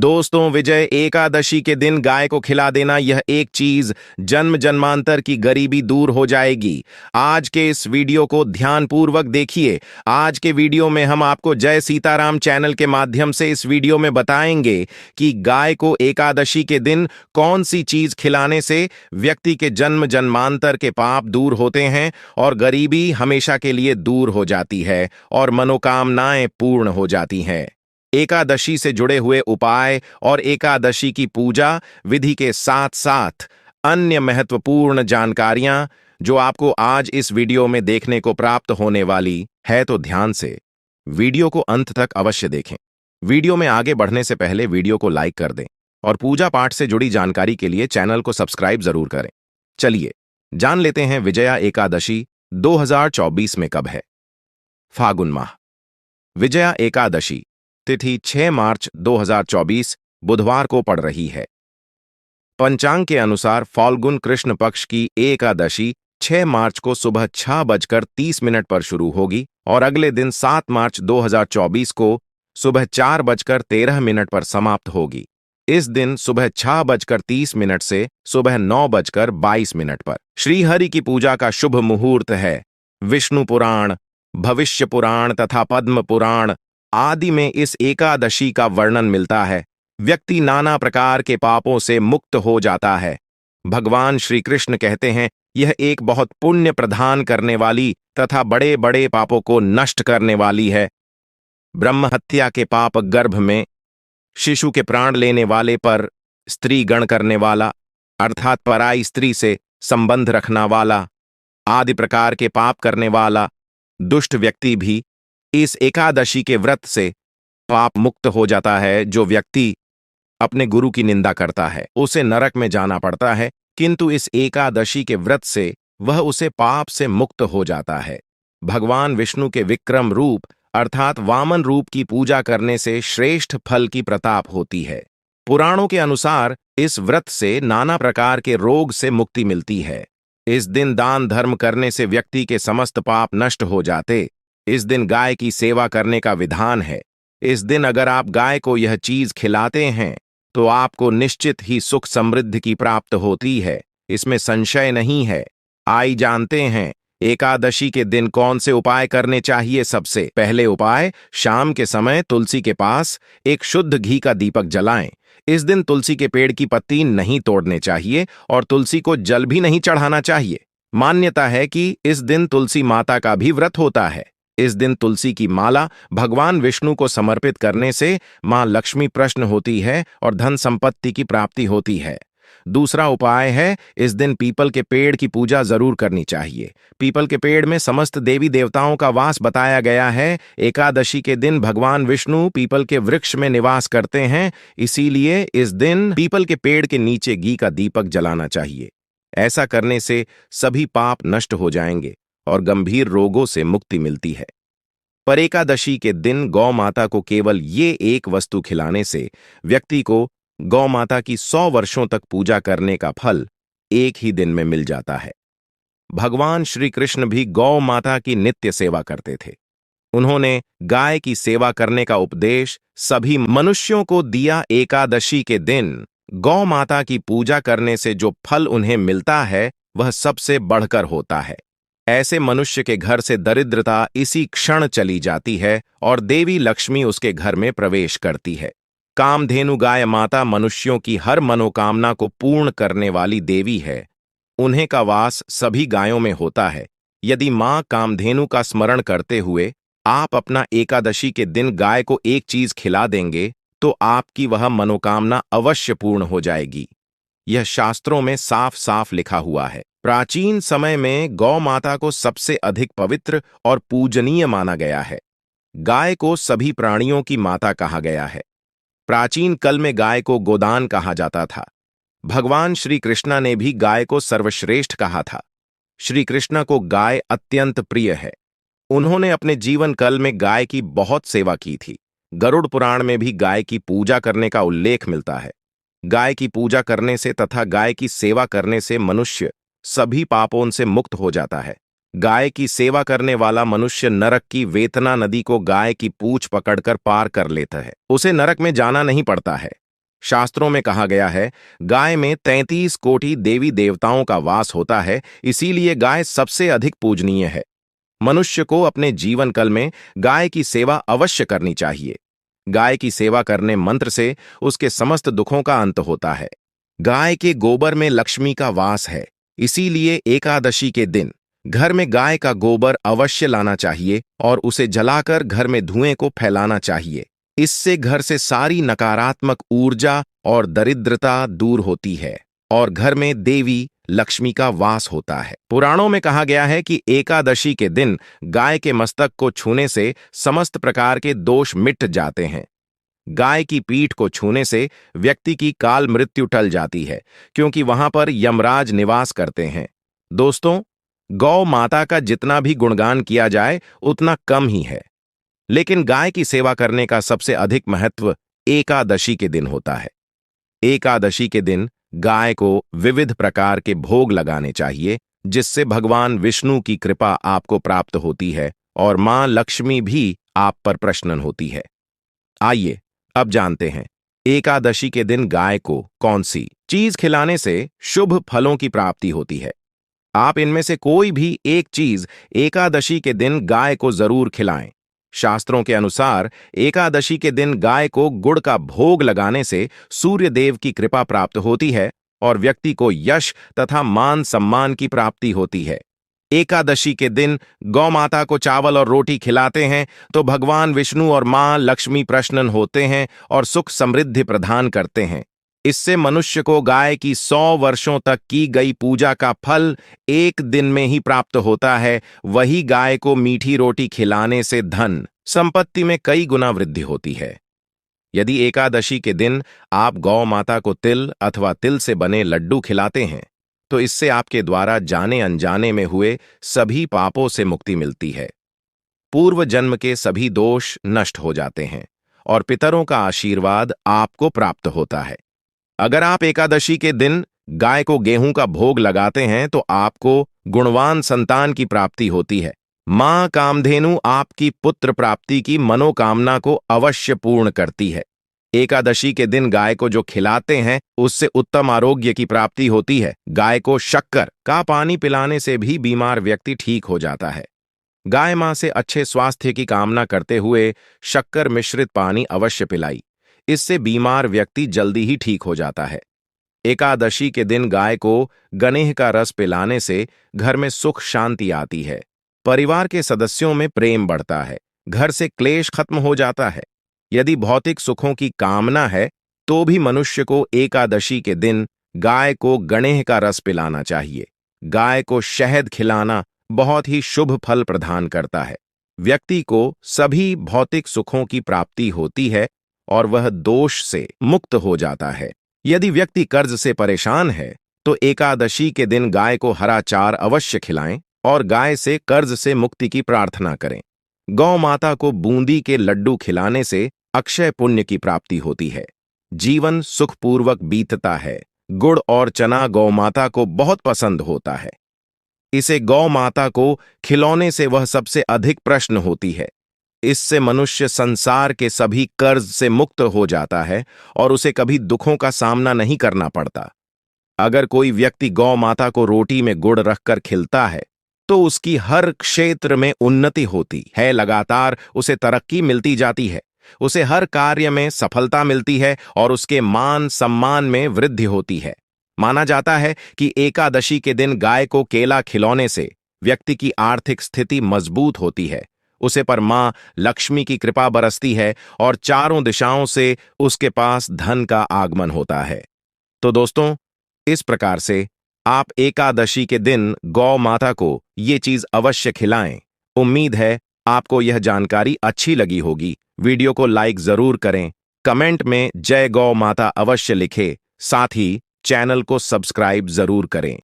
दोस्तों, विजय एकादशी के दिन गाय को खिला देना, यह एक चीज जन्म जन्मांतर की गरीबी दूर हो जाएगी। आज के इस वीडियो को ध्यानपूर्वक देखिए। आज के वीडियो में हम आपको जय सीताराम चैनल के माध्यम से इस वीडियो में बताएंगे कि गाय को एकादशी के दिन कौन सी चीज खिलाने से व्यक्ति के जन्म जन्मांतर के पाप दूर होते हैं और गरीबी हमेशा के लिए दूर हो जाती है और मनोकामनाएं पूर्ण हो जाती हैं। एकादशी से जुड़े हुए उपाय और एकादशी की पूजा विधि के साथ साथ अन्य महत्वपूर्ण जानकारियां जो आपको आज इस वीडियो में देखने को प्राप्त होने वाली है, तो ध्यान से वीडियो को अंत तक अवश्य देखें। वीडियो में आगे बढ़ने से पहले वीडियो को लाइक कर दें और पूजा पाठ से जुड़ी जानकारी के लिए चैनल को सब्सक्राइब जरूर करें। चलिए जान लेते हैं विजया एकादशी 2024 में कब है। फागुन माह विजया एकादशी तिथि 6 मार्च 2024 बुधवार को पड़ रही है। पंचांग के अनुसार फाल्गुन कृष्ण पक्ष की एकादशी 6 मार्च को सुबह 6:30 पर शुरू होगी और अगले दिन 7 मार्च 2024 को सुबह 4:13 पर समाप्त होगी। इस दिन सुबह 6:30 से सुबह 9:22 पर श्रीहरि की पूजा का शुभ मुहूर्त है। विष्णु पुराण, भविष्य पुराण तथा पद्म पुराण आदि में इस एकादशी का वर्णन मिलता है। व्यक्ति नाना प्रकार के पापों से मुक्त हो जाता है। भगवान श्री कृष्ण कहते हैं, यह एक बहुत पुण्य प्रदान करने वाली तथा बड़े बड़े पापों को नष्ट करने वाली है। ब्रह्म हत्या के पाप, गर्भ में शिशु के प्राण लेने वाले पर स्त्री गण करने वाला अर्थात पराई स्त्री से संबंध रखना वाला आदि प्रकार के पाप करने वाला दुष्ट व्यक्ति भी इस एकादशी के व्रत से पाप मुक्त हो जाता है। जो व्यक्ति अपने गुरु की निंदा करता है उसे नरक में जाना पड़ता है, किंतु इस एकादशी के व्रत से वह उसे पाप से मुक्त हो जाता है। भगवान विष्णु के विक्रम रूप अर्थात वामन रूप की पूजा करने से श्रेष्ठ फल की प्रताप होती है। पुराणों के अनुसार इस व्रत से नाना प्रकार के रोग से मुक्ति मिलती है। इस दिन दान धर्म करने से व्यक्ति के समस्त पाप नष्ट हो जाते। इस दिन गाय की सेवा करने का विधान है। इस दिन अगर आप गाय को यह चीज खिलाते हैं तो आपको निश्चित ही सुख समृद्धि की प्राप्त होती है, इसमें संशय नहीं है। आइए जानते हैं एकादशी के दिन कौन से उपाय करने चाहिए। सबसे पहले उपाय, शाम के समय तुलसी के पास एक शुद्ध घी का दीपक जलाएं। इस दिन तुलसी के पेड़ की पत्ती नहीं तोड़ने चाहिए और तुलसी को जल भी नहीं चढ़ाना चाहिए। मान्यता है कि इस दिन तुलसी माता का भी व्रत होता है। इस दिन तुलसी की माला भगवान विष्णु को समर्पित करने से मां लक्ष्मी प्रसन्न होती है और धन संपत्ति की प्राप्ति होती है। दूसरा उपाय है, इस दिन पीपल के पेड़ की पूजा जरूर करनी चाहिए। पीपल के पेड़ में समस्त देवी देवताओं का वास बताया गया है। एकादशी के दिन भगवान विष्णु पीपल के वृक्ष में निवास करते हैं, इसीलिए इस दिन पीपल के पेड़ के नीचे घी का दीपक जलाना चाहिए। ऐसा करने से सभी पाप नष्ट हो जाएंगे और गंभीर रोगों से मुक्ति मिलती है। पर एकादशी के दिन गौ माता को केवल ये एक वस्तु खिलाने से व्यक्ति को गौ माता की 100 वर्षों तक पूजा करने का फल एक ही दिन में मिल जाता है। भगवान श्री कृष्ण भी गौ माता की नित्य सेवा करते थे। उन्होंने गाय की सेवा करने का उपदेश सभी मनुष्यों को दिया। एकादशी के दिन गौ माता की पूजा करने से जो फल उन्हें मिलता है वह सबसे बढ़कर होता है। ऐसे मनुष्य के घर से दरिद्रता इसी क्षण चली जाती है और देवी लक्ष्मी उसके घर में प्रवेश करती है। कामधेनु गाय माता मनुष्यों की हर मनोकामना को पूर्ण करने वाली देवी है। उन्हें का वास सभी गायों में होता है। यदि मां कामधेनु का स्मरण करते हुए आप अपना एकादशी के दिन गाय को एक चीज खिला देंगे तो आपकी वह मनोकामना अवश्य पूर्ण हो जाएगी। यह शास्त्रों में साफ साफ लिखा हुआ है। प्राचीन समय में गौ माता को सबसे अधिक पवित्र और पूजनीय माना गया है। गाय को सभी प्राणियों की माता कहा गया है। प्राचीन काल में गाय को गोदान कहा जाता था। भगवान श्री कृष्ण ने भी गाय को सर्वश्रेष्ठ कहा था। श्री कृष्ण को गाय अत्यंत प्रिय है। उन्होंने अपने जीवन काल में गाय की बहुत सेवा की थी। गरुड़ पुराण में भी गाय की पूजा करने का उल्लेख मिलता है। गाय की पूजा करने से तथा गाय की सेवा करने से मनुष्य सभी पापों से मुक्त हो जाता है। गाय की सेवा करने वाला मनुष्य नरक की वेतना नदी को गाय की पूंछ पकड़कर पार कर लेता है। उसे नरक में जाना नहीं पड़ता है। शास्त्रों में कहा गया है, गाय में 33 कोटि देवी देवताओं का वास होता है, इसीलिए गाय सबसे अधिक पूजनीय है। मनुष्य को अपने जीवन काल में गाय की सेवा अवश्य करनी चाहिए। गाय की सेवा करने मंत्र से उसके समस्त दुखों का अंत होता है। गाय के गोबर में लक्ष्मी का वास है, इसीलिए एकादशी के दिन घर में गाय का गोबर अवश्य लाना चाहिए और उसे जलाकर घर में धुएं को फैलाना चाहिए। इससे घर से सारी नकारात्मक ऊर्जा और दरिद्रता दूर होती है और घर में देवी लक्ष्मी का वास होता है। पुराणों में कहा गया है कि एकादशी के दिन गाय के मस्तक को छूने से समस्त प्रकार के दोष मिट जाते हैं। गाय की पीठ को छूने से व्यक्ति की काल मृत्यु टल जाती है, क्योंकि वहां पर यमराज निवास करते हैं। दोस्तों, गौ माता का जितना भी गुणगान किया जाए उतना कम ही है, लेकिन गाय की सेवा करने का सबसे अधिक महत्व एकादशी के दिन होता है। एकादशी के दिन गाय को विविध प्रकार के भोग लगाने चाहिए, जिससे भगवान विष्णु की कृपा आपको प्राप्त होती है और मां लक्ष्मी भी आप पर प्रसन्न होती है। आइए अब जानते हैं एकादशी के दिन गाय को कौन सी चीज खिलाने से शुभ फलों की प्राप्ति होती है। आप इनमें से कोई भी एक चीज एकादशी के दिन गाय को जरूर खिलाएं। शास्त्रों के अनुसार एकादशी के दिन गाय को गुड़ का भोग लगाने से सूर्य देव की कृपा प्राप्त होती है और व्यक्ति को यश तथा मान सम्मान की प्राप्ति होती है। एकादशी के दिन गौ माता को चावल और रोटी खिलाते हैं तो भगवान विष्णु और मां लक्ष्मी प्रसन्न होते हैं और सुख समृद्धि प्रदान करते हैं। इससे मनुष्य को गाय की 100 वर्षों तक की गई पूजा का फल एक दिन में ही प्राप्त होता है। वही गाय को मीठी रोटी खिलाने से धन संपत्ति में कई गुना वृद्धि होती है। यदि एकादशी के दिन आप गौ माता को तिल अथवा तिल से बने लड्डू खिलाते हैं तो इससे आपके द्वारा जाने अनजाने में हुए सभी पापों से मुक्ति मिलती है। पूर्व जन्म के सभी दोष नष्ट हो जाते हैं और पितरों का आशीर्वाद आपको प्राप्त होता है। अगर आप एकादशी के दिन गाय को गेहूं का भोग लगाते हैं तो आपको गुणवान संतान की प्राप्ति होती है। मां कामधेनु आपकी पुत्र प्राप्ति की मनोकामना को अवश्य पूर्ण करती है। एकादशी के दिन गाय को जो खिलाते हैं उससे उत्तम आरोग्य की प्राप्ति होती है। गाय को शक्कर का पानी पिलाने से भी बीमार व्यक्ति ठीक हो जाता है। गाय मां से अच्छे स्वास्थ्य की कामना करते हुए शक्कर मिश्रित पानी अवश्य पिलाई, इससे बीमार व्यक्ति जल्दी ही ठीक हो जाता है। एकादशी के दिन गाय को गनेह का रस पिलाने से घर में सुख शांति आती है, परिवार के सदस्यों में प्रेम बढ़ता है, घर से क्लेश खत्म हो जाता है। यदि भौतिक सुखों की कामना है तो भी मनुष्य को एकादशी के दिन गाय को गनेह का रस पिलाना चाहिए। गाय को शहद खिलाना बहुत ही शुभ फल प्रदान करता है। व्यक्ति को सभी भौतिक सुखों की प्राप्ति होती है और वह दोष से मुक्त हो जाता है। यदि व्यक्ति कर्ज से परेशान है तो एकादशी के दिन गाय को हरा चार अवश्य खिलाएं और गाय से कर्ज से मुक्ति की प्रार्थना करें। गौ माता को बूंदी के लड्डू खिलाने से अक्षय पुण्य की प्राप्ति होती है। जीवन सुखपूर्वक बीतता है। गुड़ और चना गौ माता को बहुत पसंद होता है। इसे गौ माता को खिलौने से वह सबसे अधिक प्रसन्न होती है। इससे मनुष्य संसार के सभी कर्ज से मुक्त हो जाता है और उसे कभी दुखों का सामना नहीं करना पड़ता। अगर कोई व्यक्ति गौ माता को रोटी में गुड़ रखकर खिलता है तो उसकी हर क्षेत्र में उन्नति होती है, लगातार उसे तरक्की मिलती जाती है, उसे हर कार्य में सफलता मिलती है और उसके मान सम्मान में वृद्धि होती है। माना जाता है कि एकादशी के दिन गाय को केला खिलौने से व्यक्ति की आर्थिक स्थिति मजबूत होती है, उसे पर मां लक्ष्मी की कृपा बरसती है और चारों दिशाओं से उसके पास धन का आगमन होता है। तो दोस्तों, इस प्रकार से आप एकादशी के दिन गौ माता को ये चीज अवश्य खिलाएं। उम्मीद है आपको यह जानकारी अच्छी लगी होगी। वीडियो को लाइक जरूर करें, कमेंट में जय गौ माता अवश्य लिखें, साथ ही चैनल को सब्सक्राइब जरूर करें।